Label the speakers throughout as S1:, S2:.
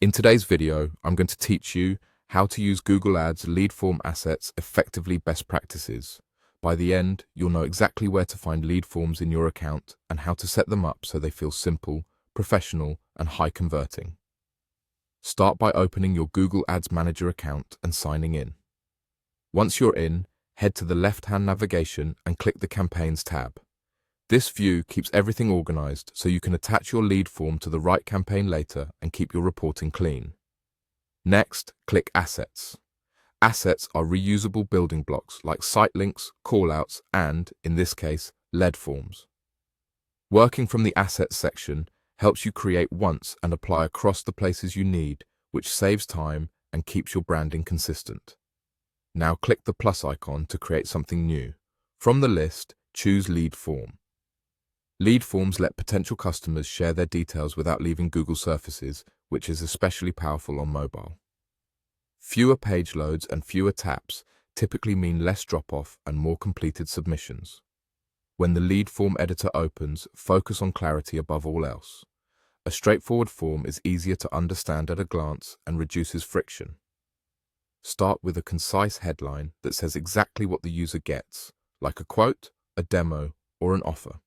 S1: In today's video, I'm going to teach you how to use Google Ads lead form assets effectively best practices. By the end, you'll know exactly where to find lead forms in your account and how to set them up so they feel simple, professional, and high converting. Start by opening your Google Ads Manager account and signing in. Once you're in, head to the left-hand navigation and click the Campaigns tab. This view keeps everything organized so you can attach your lead form to the right campaign later and keep your reporting clean. Next, click Assets. Assets are reusable building blocks like site links, callouts, and, in this case, lead forms. Working from the Assets section helps you create once and apply across the places you need, which saves time and keeps your branding consistent. Now click the plus icon to create something new. From the list, choose Lead Form. Lead forms let potential customers share their details without leaving Google surfaces, which is especially powerful on mobile. Fewer page loads and fewer taps typically mean less drop-off and more completed submissions. When the lead form editor opens, focus on clarity above all else. A straightforward form is easier to understand at a glance and reduces friction. Start with a concise headline that says exactly what the user gets, like a quote, a demo, or an offer.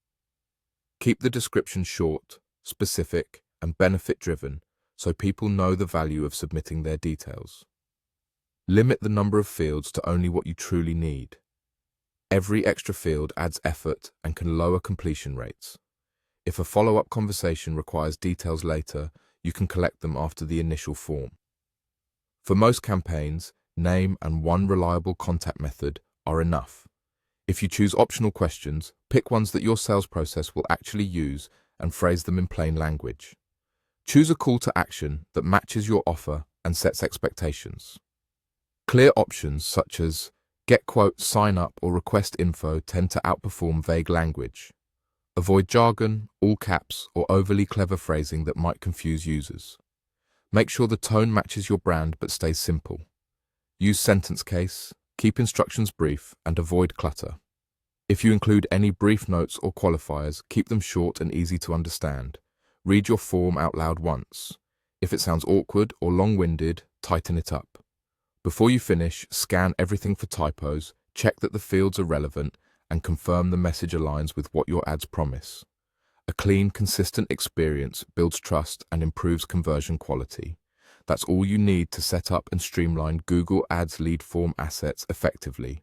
S1: Keep the description short, specific, and benefit-driven so people know the value of submitting their details. Limit the number of fields to only what you truly need. Every extra field adds effort and can lower completion rates. If a follow-up conversation requires details later, you can collect them after the initial form. For most campaigns, name and one reliable contact method are enough. If you choose optional questions, pick ones that your sales process will actually use and phrase them in plain language. Choose a call to action that matches your offer and sets expectations. Clear options such as get quote, sign up, or request info tend to outperform vague language. Avoid jargon, all caps, or overly clever phrasing that might confuse users. Make sure the tone matches your brand but stays simple. Use sentence case, keep instructions brief, and avoid clutter. If you include any brief notes or qualifiers, keep them short and easy to understand. Read your form out loud once. If it sounds awkward or long-winded, tighten it up. Before you finish, scan everything for typos, check that the fields are relevant, and confirm the message aligns with what your ads promise. A clean, consistent experience builds trust and improves conversion quality. That's all you need to set up and streamline Google Ads lead form assets effectively.